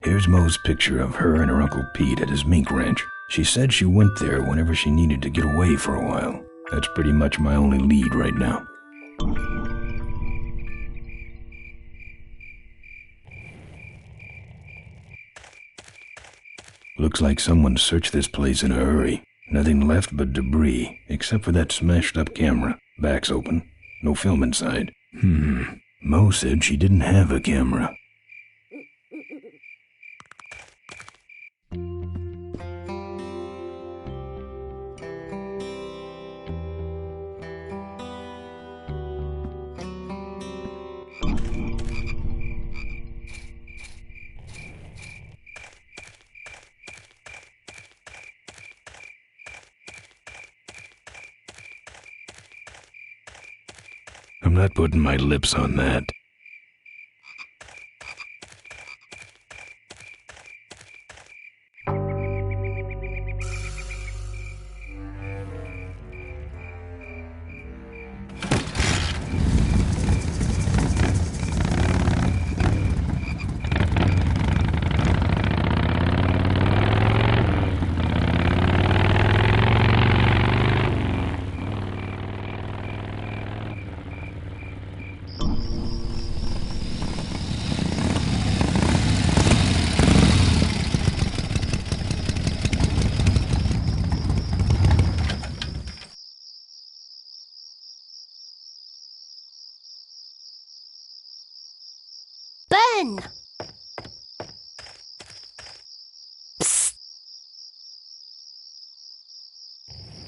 Here's Mo's picture of her and her Uncle Pete at his mink ranch. She said she went there whenever she needed to get away for a while. That's pretty much my only lead right now. Looks like someone searched this place in a hurry. Nothing left but debris, except for that smashed-up camera. Back's open. No film inside. Mo said she didn't have a camera. I'm not putting my lips on that. Ben! Psst!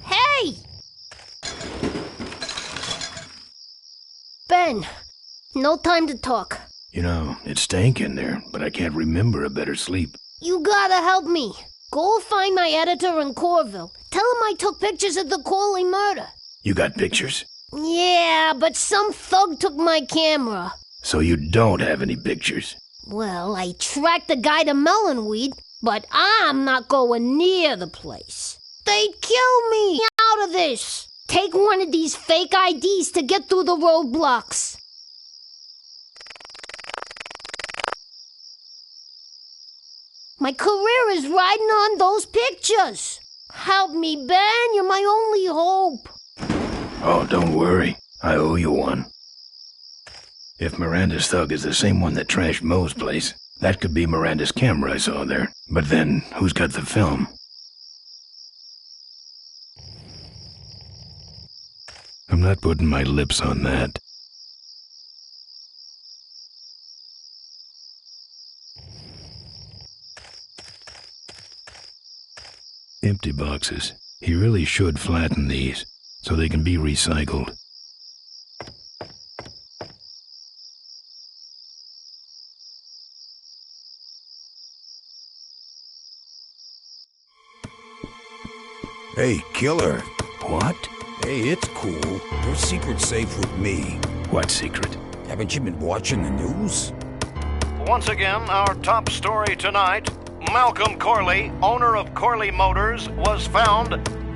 Hey! Ben, no time to talk. You know, it stank in there, but I can't remember a better sleep. You gotta help me. Go find my editor in Corville. Tell him I took pictures of the Corley murder. You got pictures? Yeah, but some thug took my camera. So you don't have any pictures? Well, I tracked the guy to Melonweed, but I'm not going near the place. They'd kill me out of this. Take one of these fake IDs to get through the roadblocks. My career is riding on those pictures. Help me, Ben. You're my only hope. Oh, don't worry. I owe you one. If Miranda's thug is the same one that trashed Mo's place, that could be Miranda's camera I saw there. But then, who's got the film? I'm not putting my lips on that. Empty boxes. He really should flatten these, so they can be recycled. Hey, killer. What? Hey, it's cool. Your secret's safe with me. What secret? Haven't you been watching the news? Once again, our top story tonight, Malcolm Corley, owner of Corley Motors, was found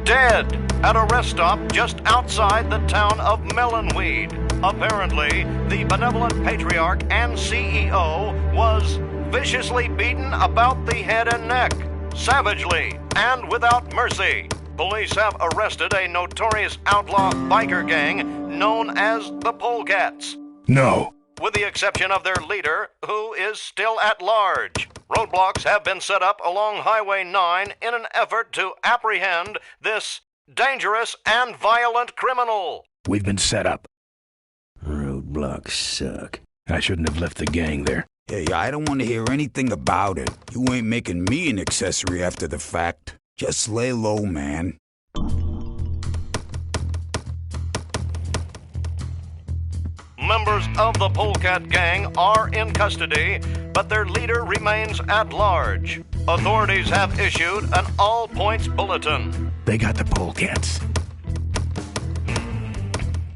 dead at a rest stop just outside the town of Melonweed. Apparently, the benevolent patriarch and CEO was viciously beaten about the head and neck, savagely and without mercy. Police have arrested a notorious outlaw biker gang known as the Polecats. No. With the exception of their leader, who is still at large. Roadblocks have been set up along Highway 9 in an effort to apprehend this dangerous and violent criminal. We've been set up. Roadblocks suck. I shouldn't have left the gang there. Hey, I don't want to hear anything about it. You ain't making me an accessory after the fact. Just lay low, man. Members of the Polecat gang are in custody, but their leader remains at large. Authorities have issued an all-points bulletin. They got the Polecats.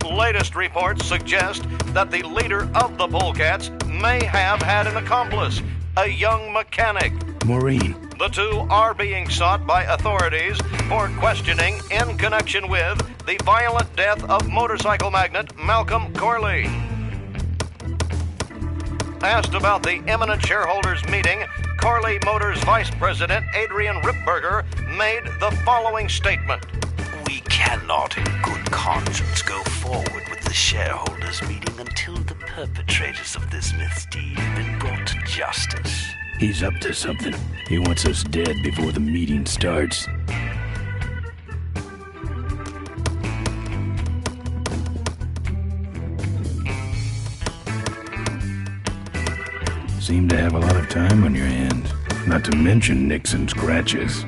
Latest reports suggest that the leader of the Polecats may have had an accomplice, a young mechanic. Maureen, The two are being sought by authorities for questioning in connection with the violent death of motorcycle magnate Malcolm Corley. Asked about the imminent shareholders meeting, Corley Motors Vice President Adrian Ripberger made the following statement. We cannot in good conscience go forward with the shareholders meeting until the perpetrators of this misdeed have been brought to justice. He's up to something. He wants us dead before the meeting starts. Seem to have a lot of time on your hands. Not to mention nicks and scratches.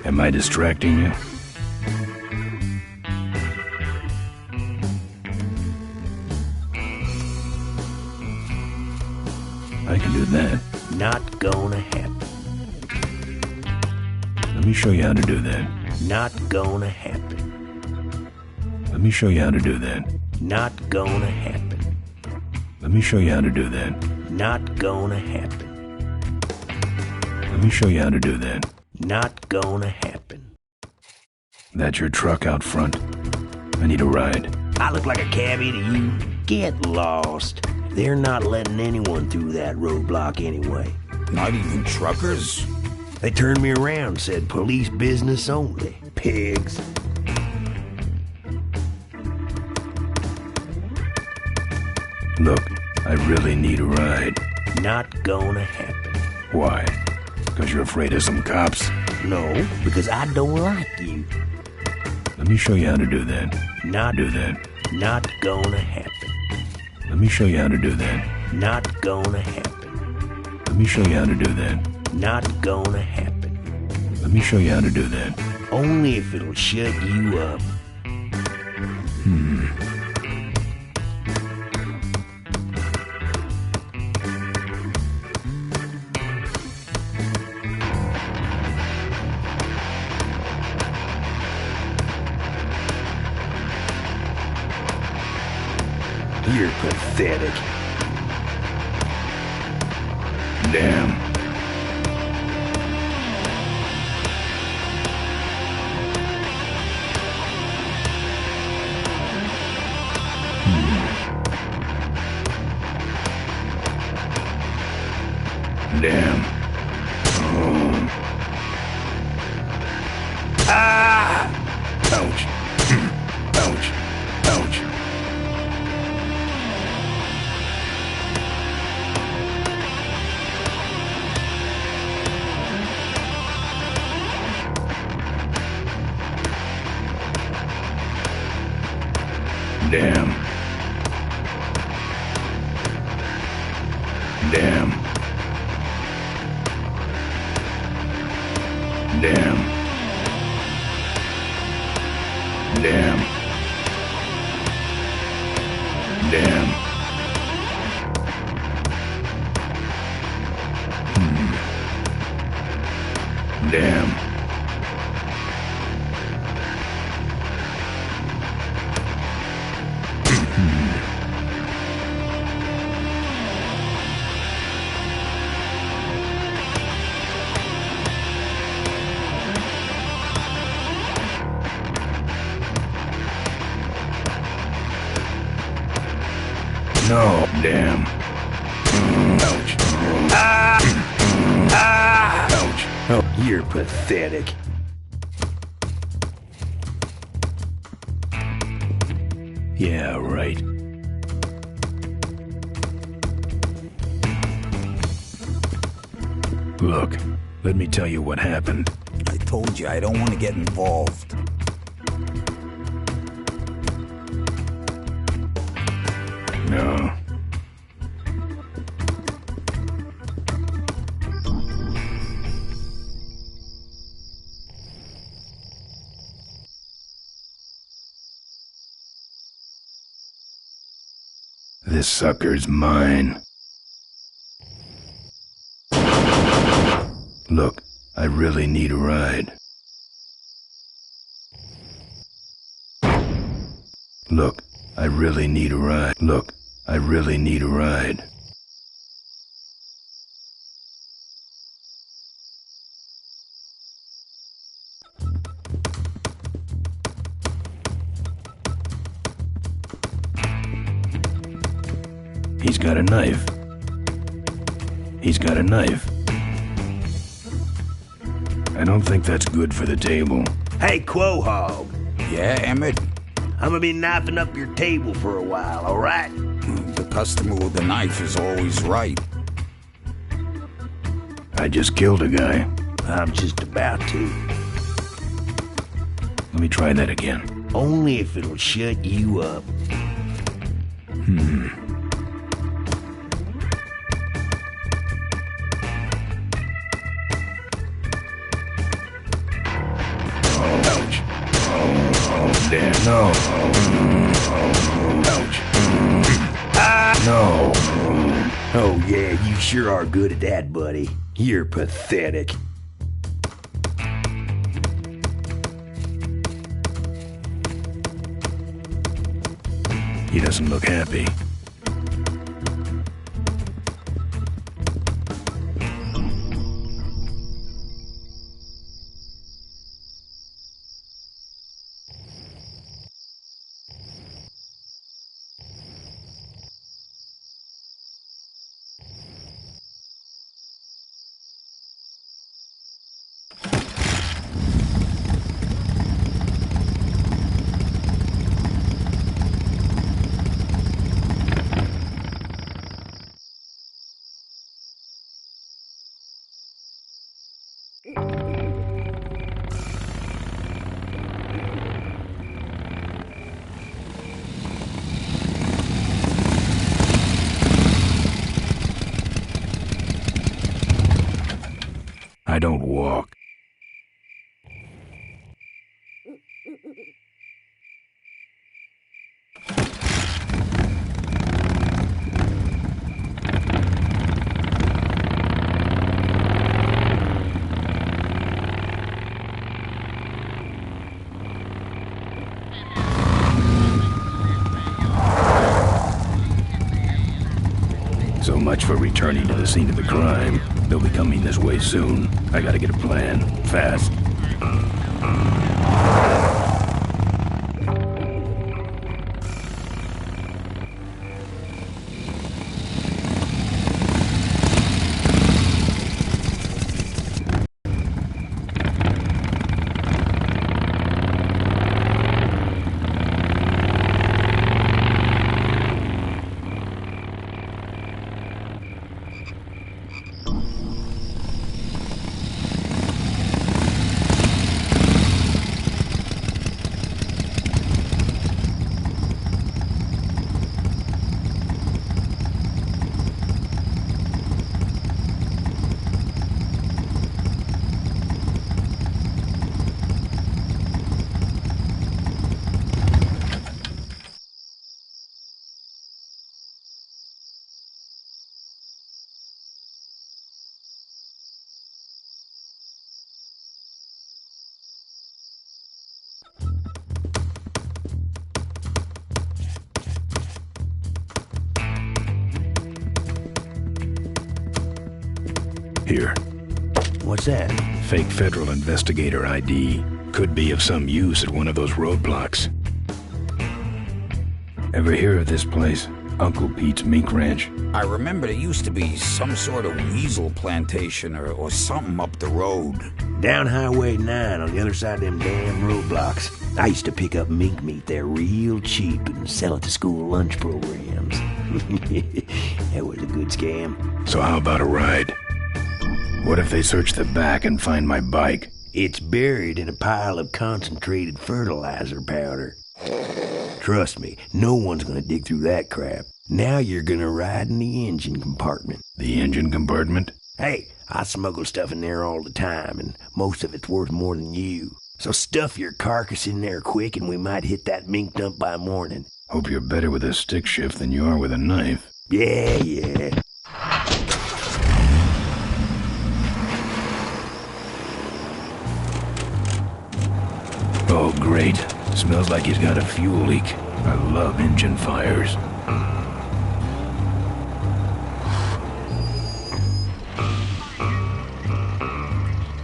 Am I distracting you? I can do that. Not gonna happen. Let me show you how to do that. Not gonna happen. Let me show you how to do that. Not gonna happen. Let me show you how to do that. Not gonna happen. Let me show you how to do that. Not gonna happen. That's your truck out front. I need a ride. I look like a cabbie to you? Get lost. They're not letting anyone through that roadblock anyway. Not even truckers? They turned me around, said police business only. Pigs. Look, I really need a ride. Not gonna happen. Why? Because you're afraid of some cops? No, because I don't like you. Let me show you how to do that. Not do that. Not gonna happen. Let me show you how to do that. Not gonna happen. Let me show you how to do that. Not gonna happen. Let me show you how to do that. Only if it'll shut you up. You're pathetic. Damn. Damn. Oh. Ah! Ouch. Ouch. Ouch. Damn. Damn. Damn. Damn. Damn. Damn. No, damn. Ouch. Ah! Ah! Ouch. Oh, you're pathetic. Yeah, right. Look, let me tell you what happened. I told you I don't want to get involved. No. This sucker's mine. Look, I really need a ride. Look, I really need a ride. Look, I really need a ride. He's got a knife. He's got a knife. I don't think that's good for the table. Hey, Quahog. Yeah, Emmet? I'm gonna be knifing up your table for a while, alright? The customer with the knife is always right. I just killed a guy. I'm just about to. Let me try that again. Only if it'll shut you up. Ouch. Oh, damn. No. Ouch. No. Oh yeah, you sure are good at that, buddy. You're pathetic. He doesn't look happy. I don't walk. So much for returning to the scene of the crime. They'll be coming this way soon. I gotta get a plan. Fast. Here. What's that? Fake federal investigator ID. Could be of some use at one of those roadblocks. Ever hear of this place? Uncle Pete's Mink Ranch? I remember there used to be some sort of weasel plantation or something up the road. Down Highway 9 on the other side of them damn roadblocks. I used to pick up mink meat there real cheap and sell it to school lunch programs. That was a good scam. So how about a ride? What if they search the back and find my bike? It's buried in a pile of concentrated fertilizer powder. Trust me, no one's gonna dig through that crap. Now you're gonna ride in the engine compartment. The engine compartment? Hey, I smuggle stuff in there all the time, and most of it's worth more than you. So stuff your carcass in there quick, and we might hit that mink dump by morning. Hope you're better with a stick shift than you are with a knife. Yeah. Oh, great. Smells like he's got a fuel leak. I love engine fires.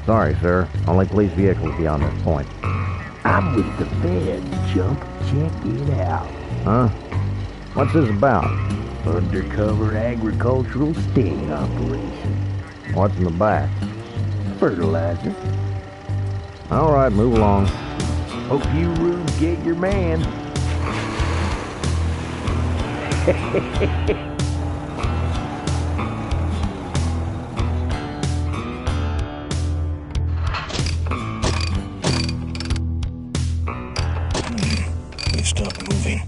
Sorry, sir. Only police vehicles beyond this point. I'm with the feds, chump. Check it out. Huh? What's this about? Undercover agricultural sting operation. What's in the back? Fertilizer. All right, move along. Hope you rubes get your man. You stop moving.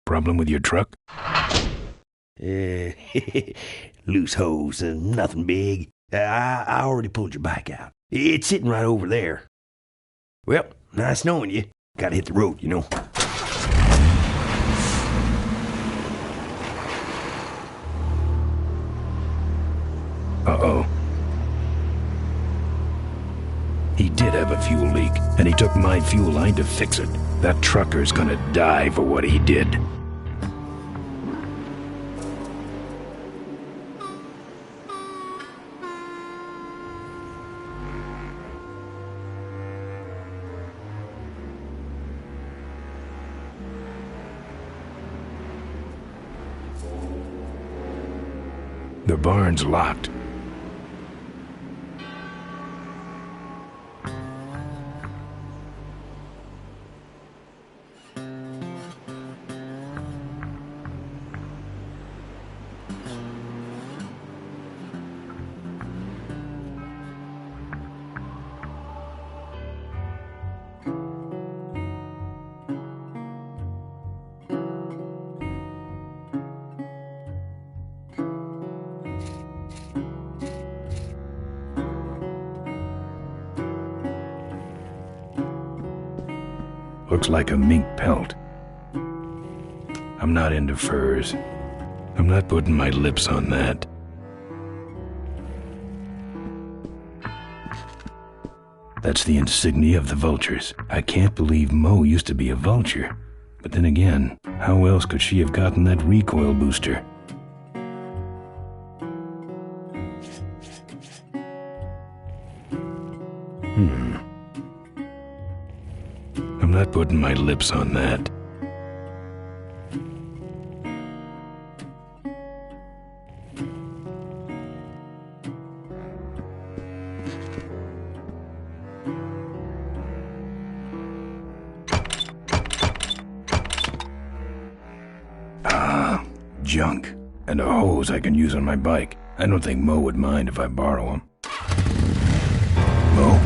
Problem with your truck? Loose hose, nothing big. I already pulled your bike out. It's sitting right over there. Well, nice knowing you. Gotta hit the road, you know. Uh-oh. He did have a fuel leak, and he took my fuel line to fix it. That trucker's gonna die for what he did. The barn's locked. Looks like a mink pelt. I'm not into furs. I'm not putting my lips on that. That's the insignia of the vultures. I can't believe Mo used to be a vulture. But then again, how else could she have gotten that recoil booster? I'm not putting my lips on that. Junk. And a hose I can use on my bike. I don't think Mo would mind if I borrow him. Mo?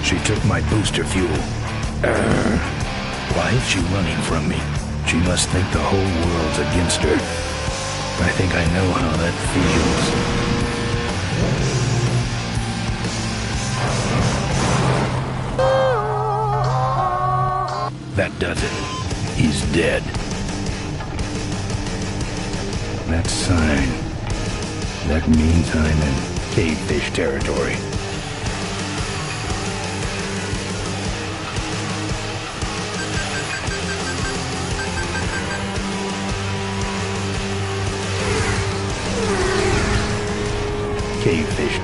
She took my booster fuel. Why is she running from me? She must think the whole world's against her. I think I know how that feels. That does it. He's dead. That sign. That means I'm in cavefish territory. Cavefish.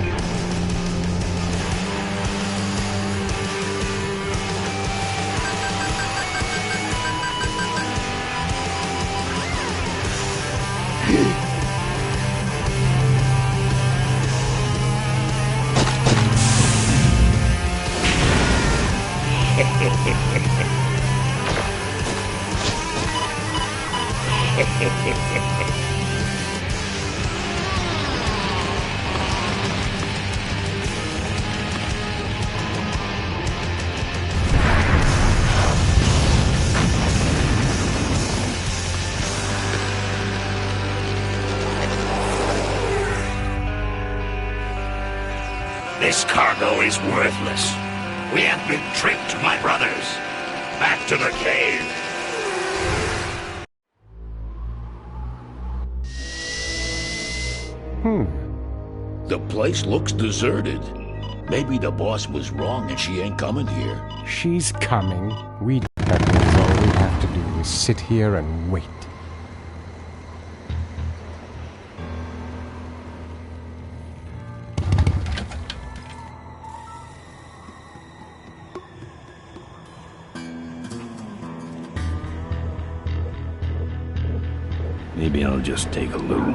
This cargo is worthless. We have been tricked, my brothers. Back to the cave. The place looks deserted. Maybe the boss was wrong and she ain't coming here. She's coming. That means all we have to do is sit here and wait. Maybe I'll just take a loo.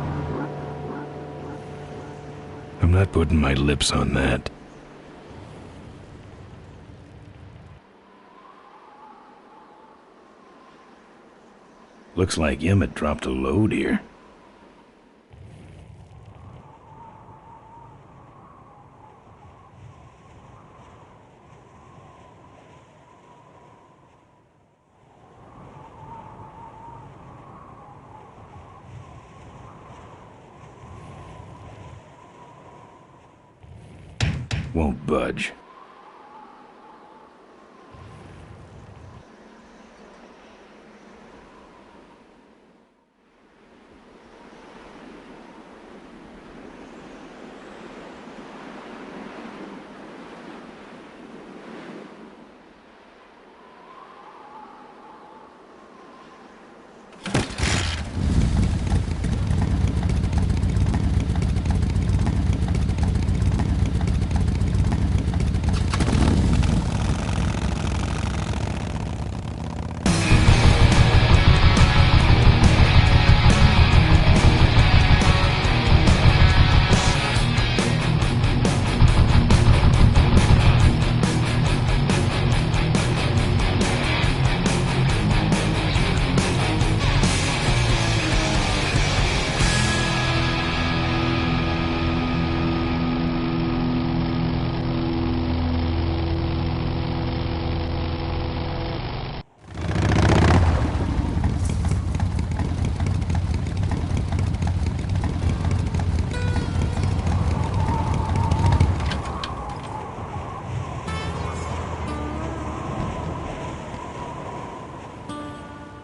I'm not putting my lips on that. Looks like Emmet dropped a load here. Won't budge.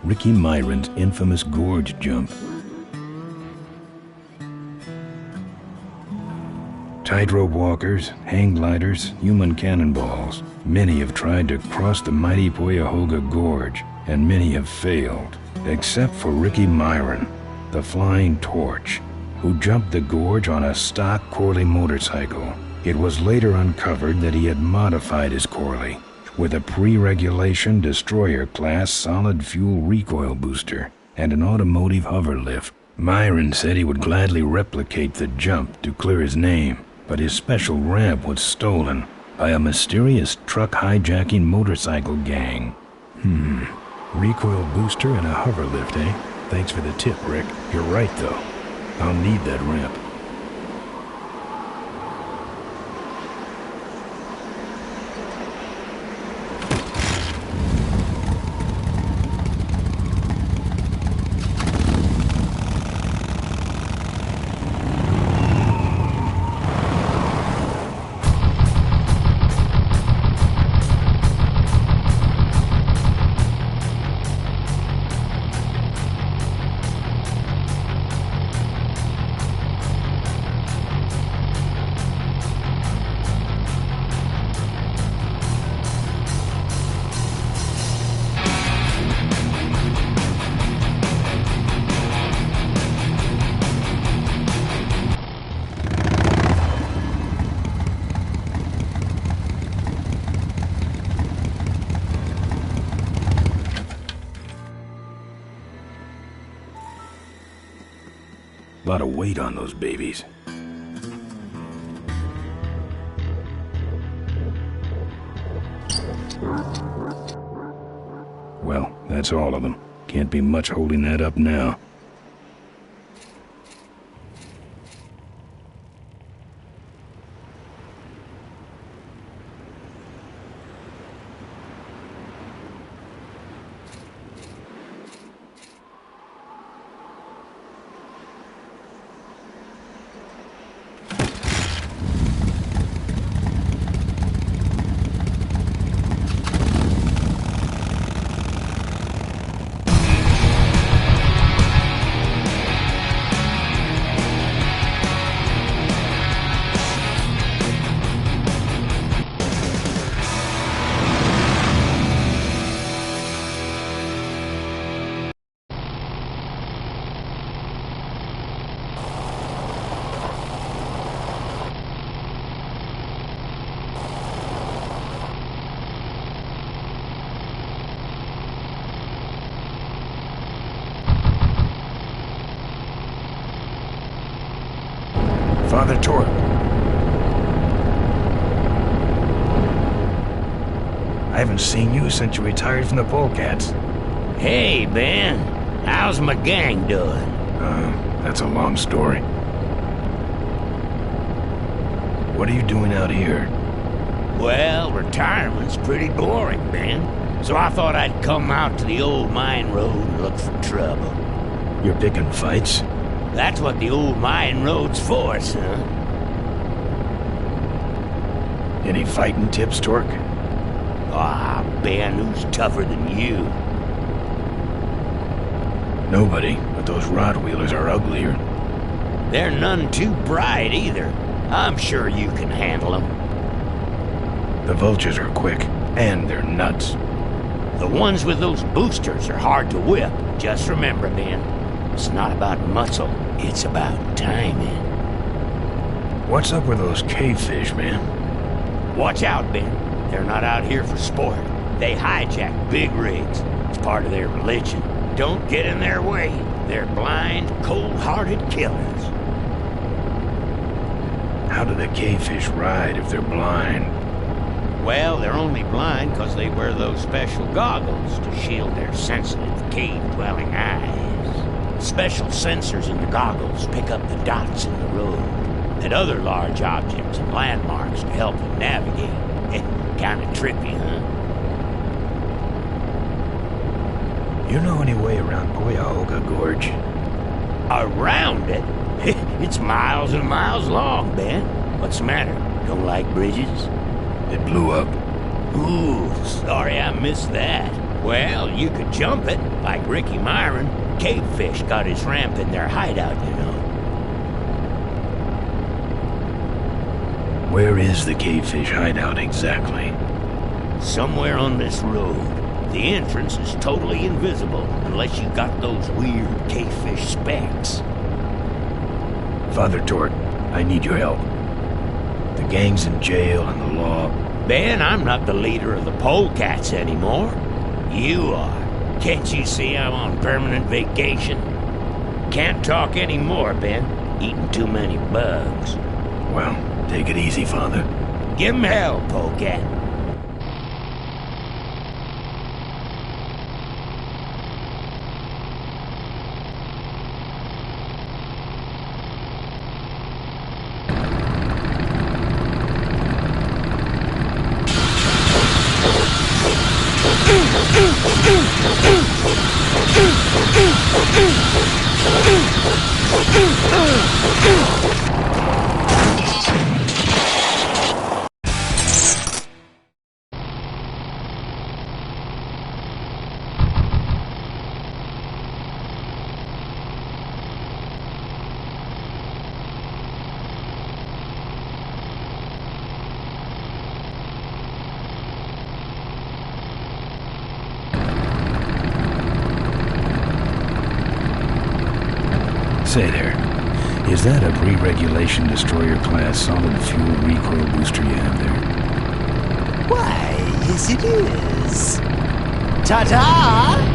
Ricky Myron's infamous gorge jump. Tightrope walkers, hang gliders, human cannonballs. Many have tried to cross the mighty Cuyahoga Gorge, and many have failed, except for Ricky Myron, the Flying Torch, who jumped the gorge on a stock Corley motorcycle. It was later uncovered that he had modified his Corley with a pre-regulation destroyer-class solid-fuel recoil booster and an automotive hover lift. Myron said he would gladly replicate the jump to clear his name, but his special ramp was stolen by a mysterious truck hijacking motorcycle gang. Recoil booster and a hover lift, eh? Thanks for the tip, Rick. You're right, though. I'll need that ramp. A lot of weight on those babies. Well, that's all of them. Can't be much holding that up now. Father Torque. I haven't seen you since you retired from the Polecats. Hey, Ben. How's my gang doing? That's a long story. What are you doing out here? Well, retirement's pretty boring, Ben. So I thought I'd come out to the old mine road and look for trouble. You're picking fights? That's what the old mine road's for, son. Any fighting tips, Torque? Ah, Ben, who's tougher than you? Nobody, but those rod-wheelers are uglier. They're none too bright, either. I'm sure you can handle them. The vultures are quick, and they're nuts. The ones with those boosters are hard to whip. Just remember, Ben, it's not about muscle, it's about timing. What's up with those cavefish, man? Watch out, Ben. They're not out here for sport. They hijack big rigs. It's part of their religion. Don't get in their way. They're blind, cold-hearted killers. How do the cavefish ride if they're blind? Well, they're only blind because they wear those special goggles to shield their sensitive, cave-dwelling eyes. Special sensors in the goggles pick up the dots in the road and other large objects and landmarks to help them navigate. Kinda trippy, huh? You know any way around Cuyahoga Gorge? Around it? It's miles and miles long, Ben. What's the matter? Don't like bridges? It blew up. Ooh, sorry I missed that. Well, you could jump it, like Ricky Myron. Cavefish got his ramp in their hideout, you know. Where is the cavefish hideout exactly? Somewhere on this road. The entrance is totally invisible unless you got those weird cavefish specs. Father Torque, I need your help. The gang's in jail and the law. Ben, I'm not the leader of the Polecats anymore. You are. Can't you see I'm on permanent vacation? Can't talk anymore, Ben. Eating too many bugs. Well, take it easy, Father. Give him hell, Polecat. Say there, is that a pre-regulation destroyer class solid fuel recoil booster you have there? Why, yes it is. Ta-ta!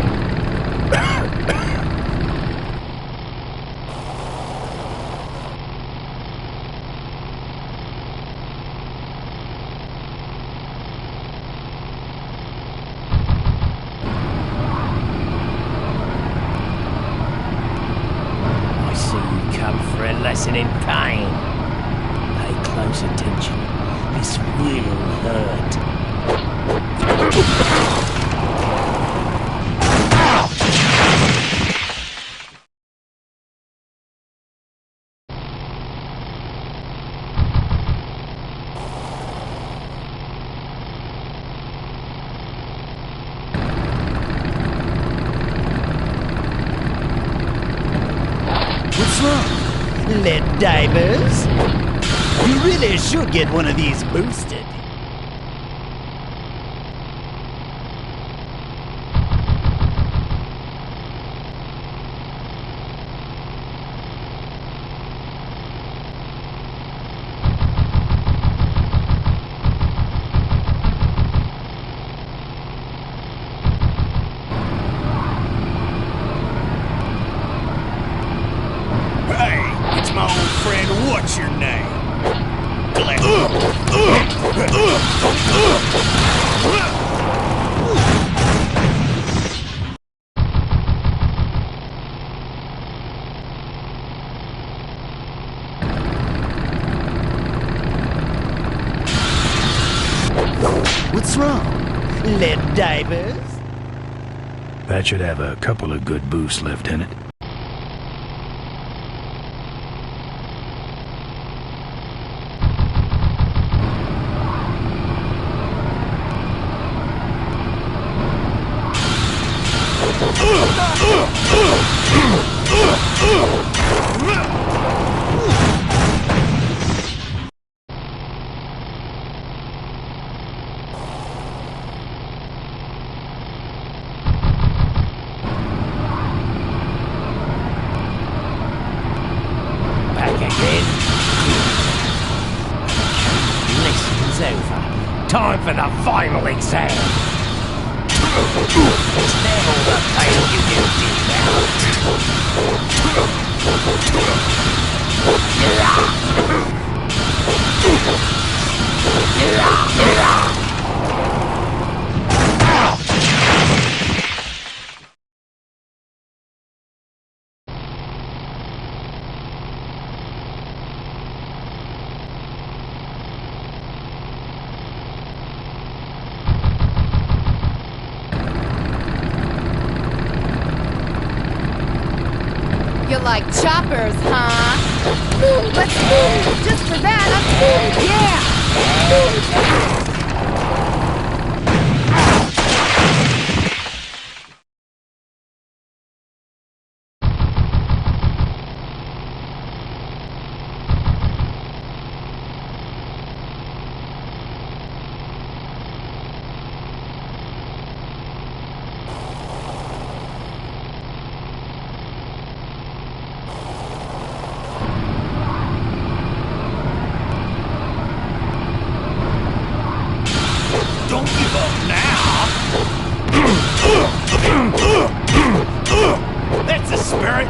Lesson in pain. Pay close attention. This will hurt. What's wrong? Lead divers? You really should get one of these boosted. Hey, it's my old friend. What's your name? What's wrong? Lead divers? That should have a couple of good boosts left in it. Lesson's over. Time for the final exam. Is that all the pain you can You like choppers, huh? Let's move! Just for that, I'm yeah! Don't give up now! That's the spirit!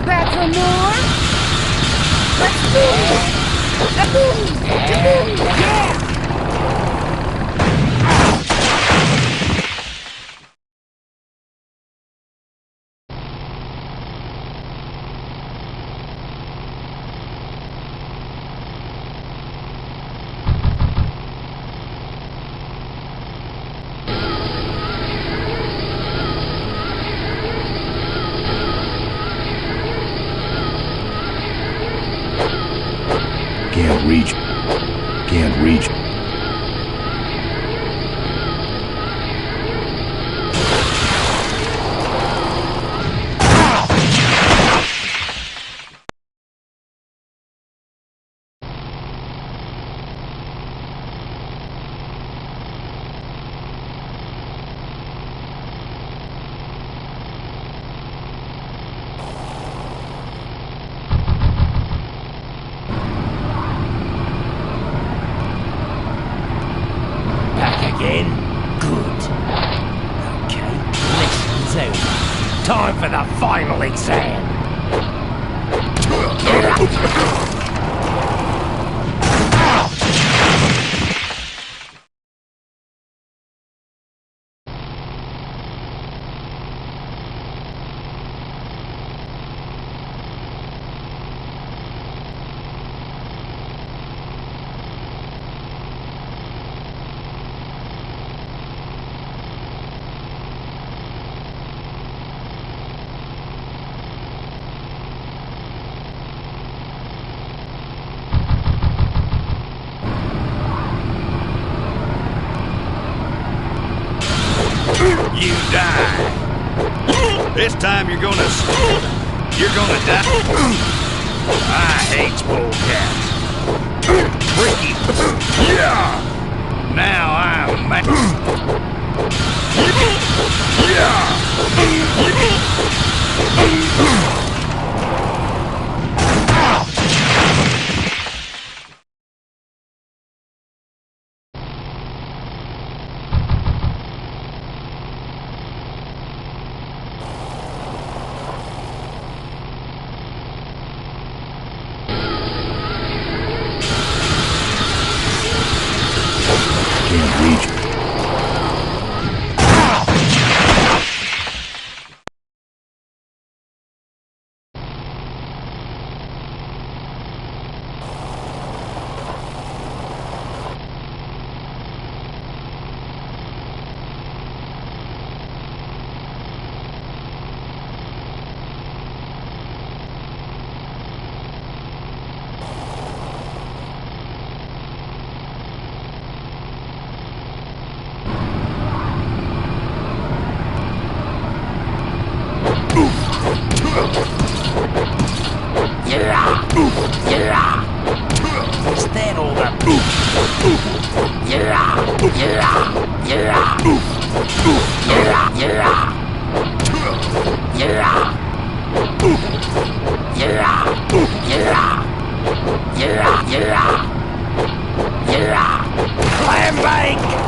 Back for more? Let's move! Yeah! Can't reach. Can't reach. Again? Good. Okay, lesson's over. Time for the final exam. This time you're gonna die. I hate polecats. Freaky. Yeah! Now I'm mad. Can't reach me. Stand all that. Clam bake!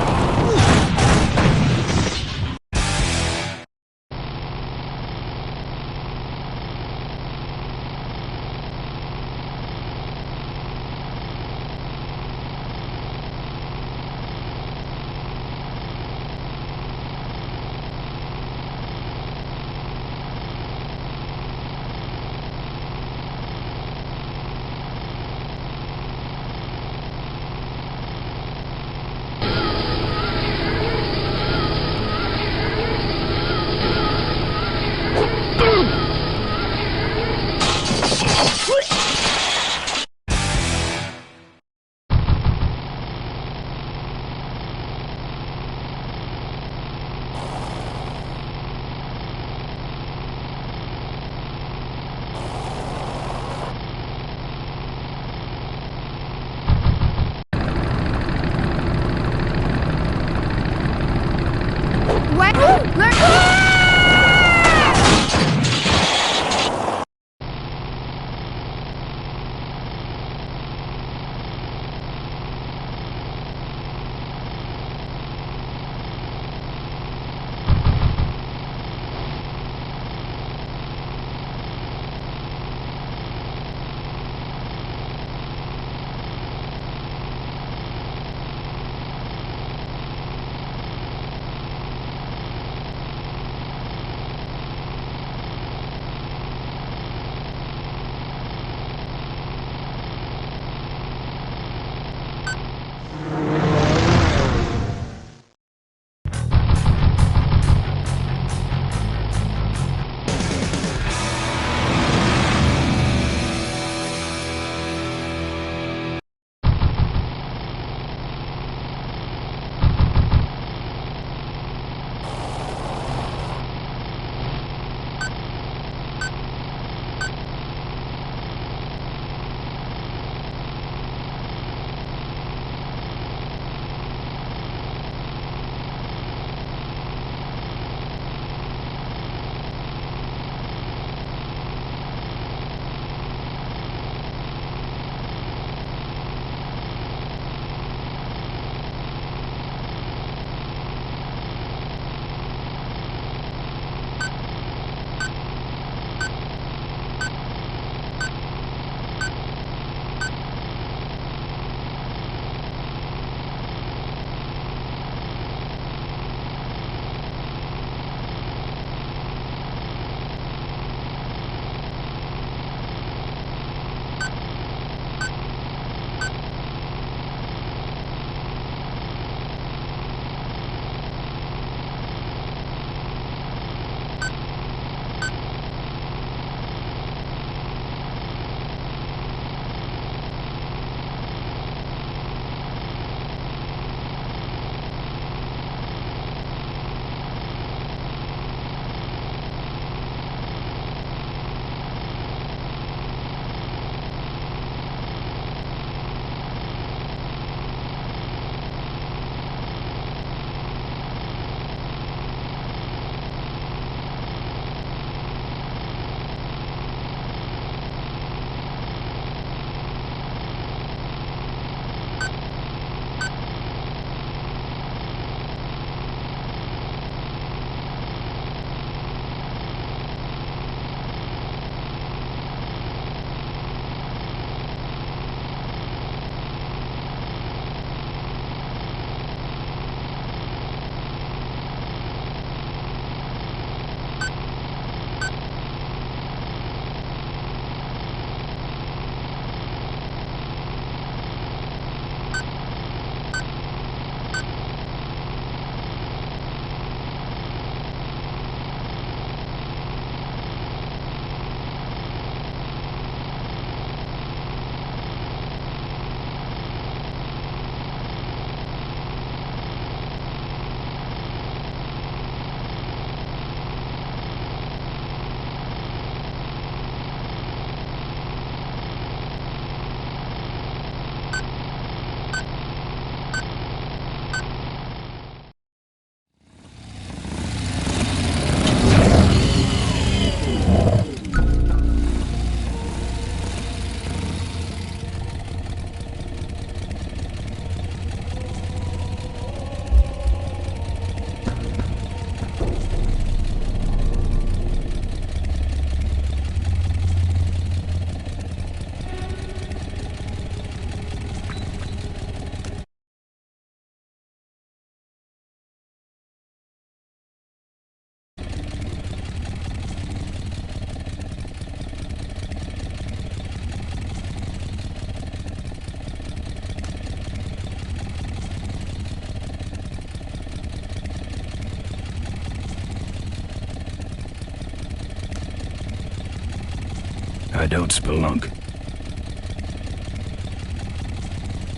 I don't spelunk.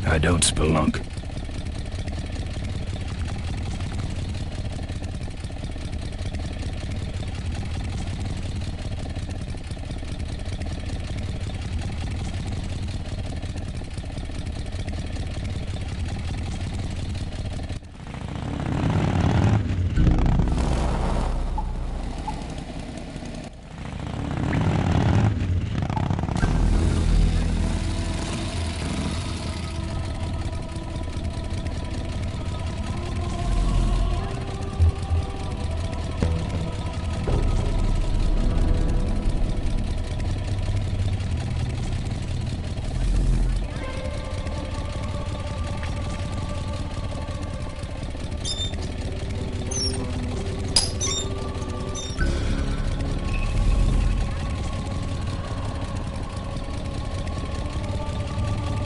I don't spelunk.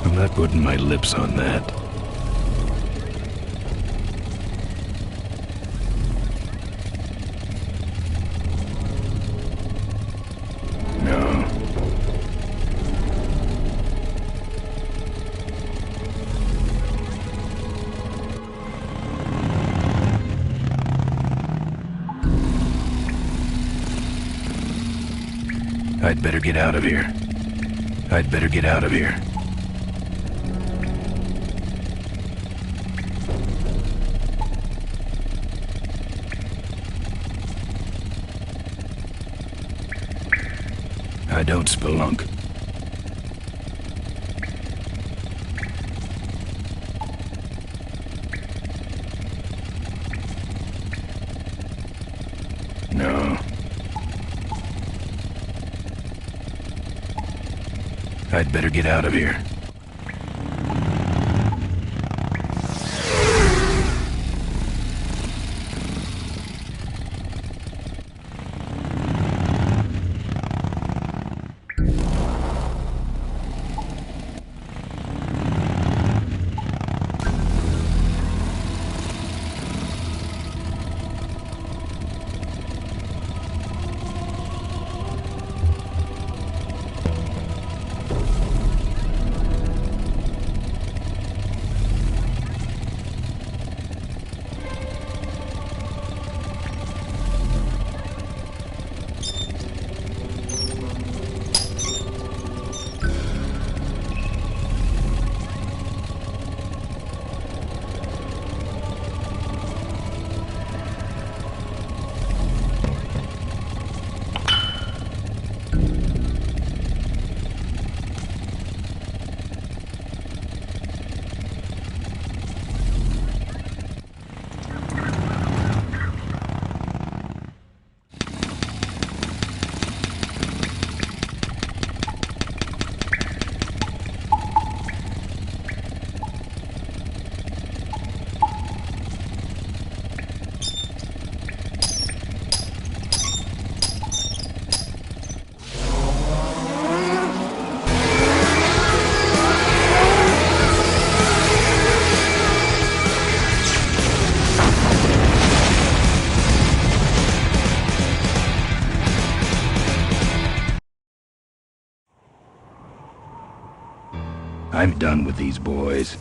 I'm not putting my lips on that. No. I'd better get out of here. I'd better get out of here. I don't spelunk. No. I'd better get out of here. I'm done with these boys.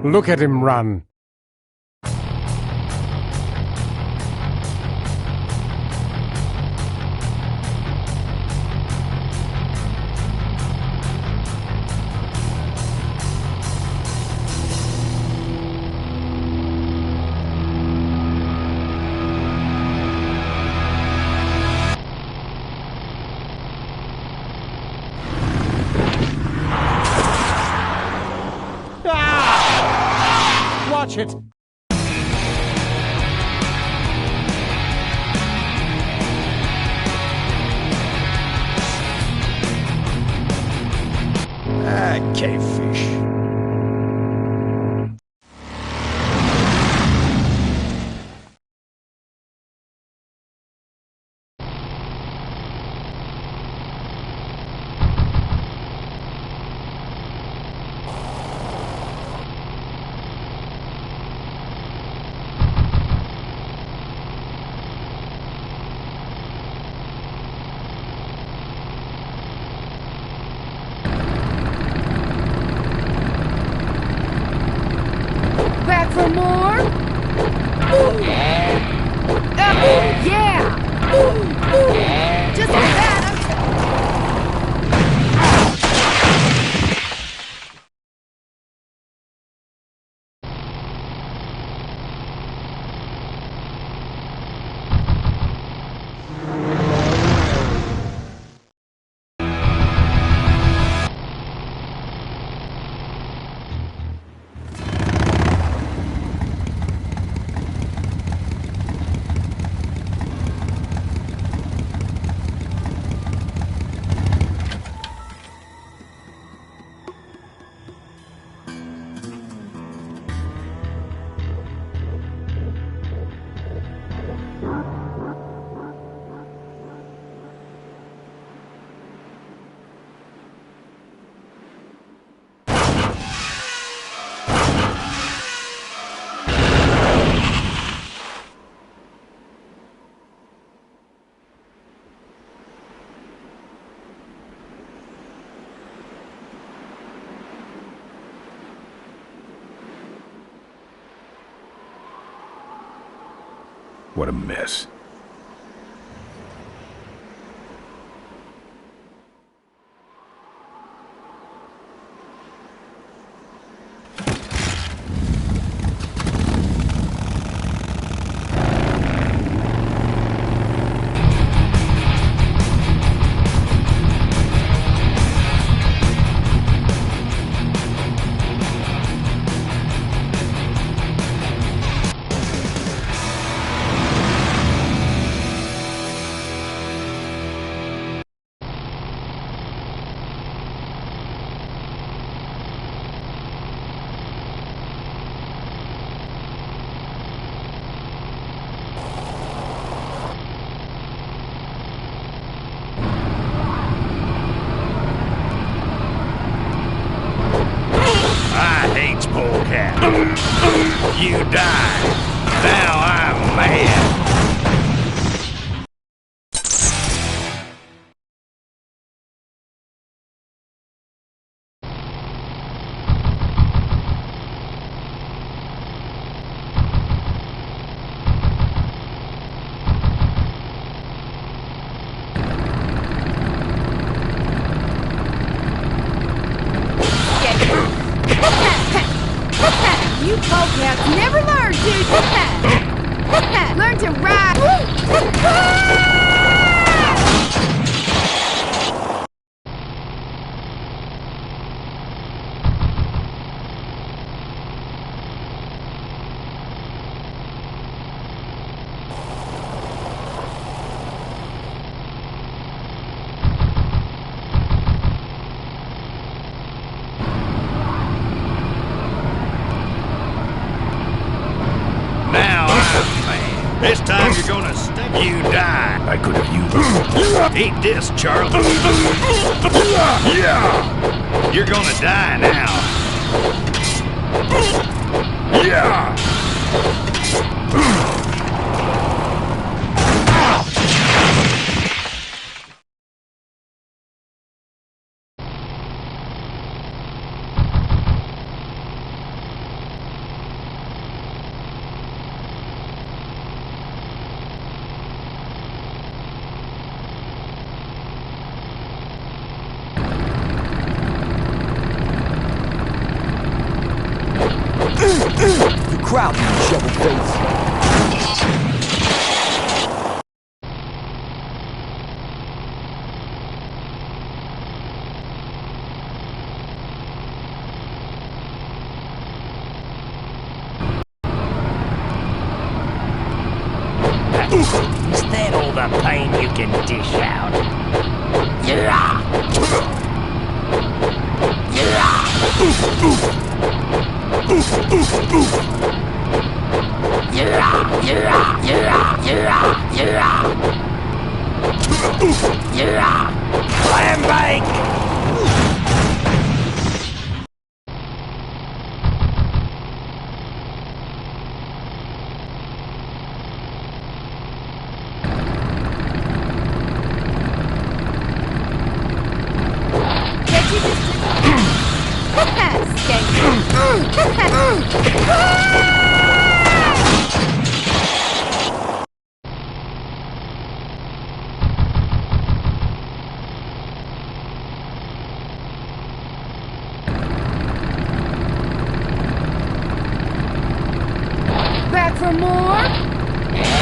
Look at him run. Watch it! Cavefish. Back for more? Yeah! Just like that, What a mess. You die. Now I'm mad. You polecats never learn to learn to ride. This time you're gonna step. You die. I could have used this. Eat this, Charlie. Yeah. You're gonna die now. Yeah. face. Is that all the pain you can dish out? Yeah! Clam bake! Back for more?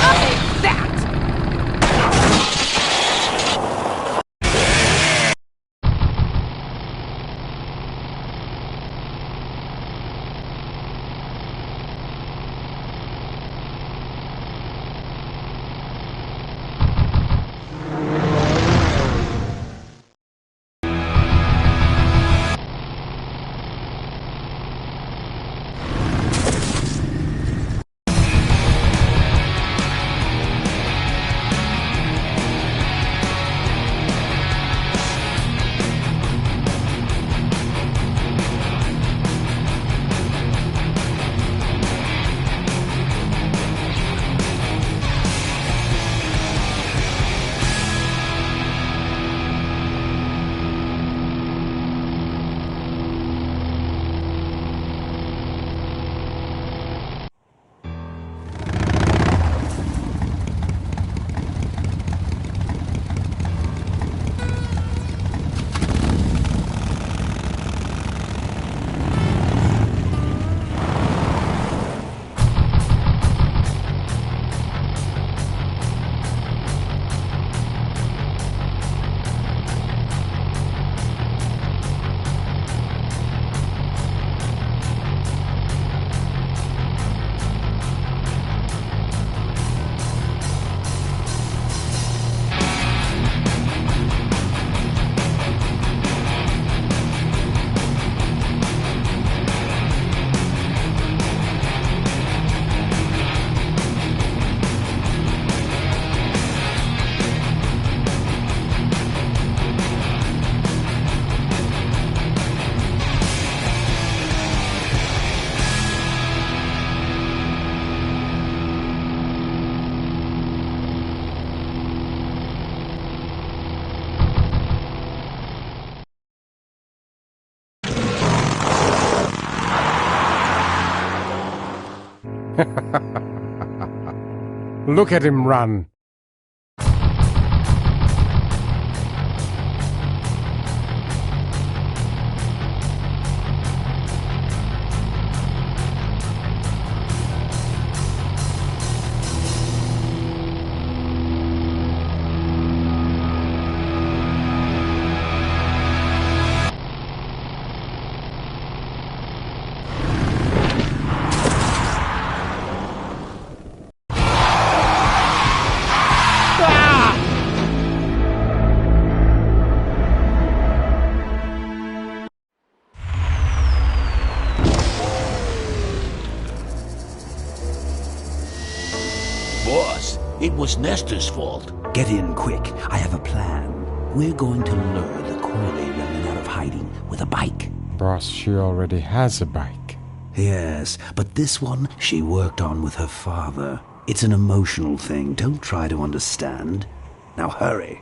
I'll take that! Look at him run. Boss, it was Nestor's fault. Get in quick. I have a plan. We're going to lure the Corley remnant out of hiding with a bike. Boss, she already has a bike. Yes, but this one she worked on with her father. It's an emotional thing. Don't try to understand. Now hurry.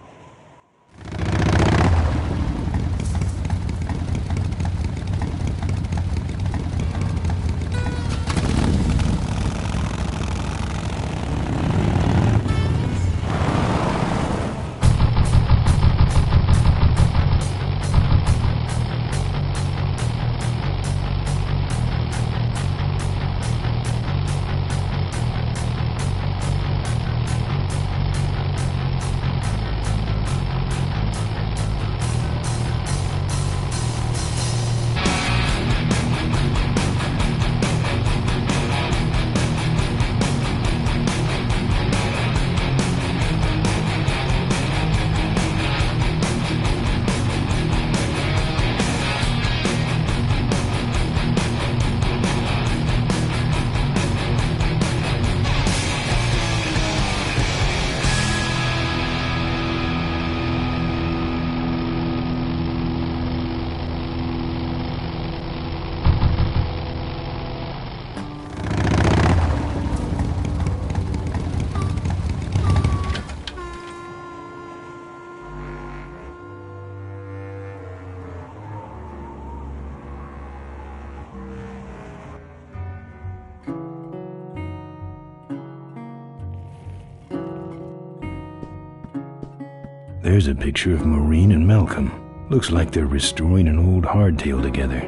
There's a picture of Maureen and Malcolm. Looks like they're restoring an old hardtail together.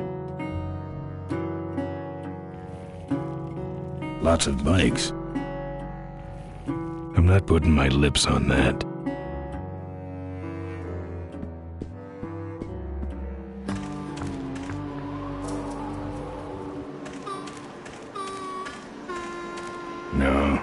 Lots of bikes. I'm not putting my lips on that. No.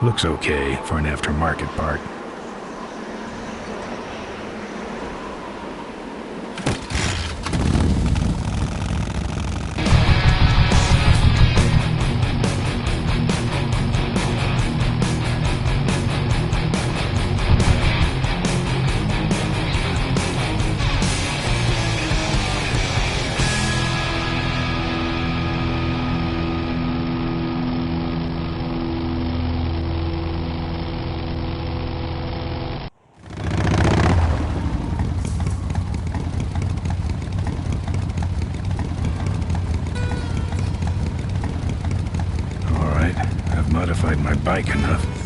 Looks okay for an aftermarket part. I've modified my bike enough.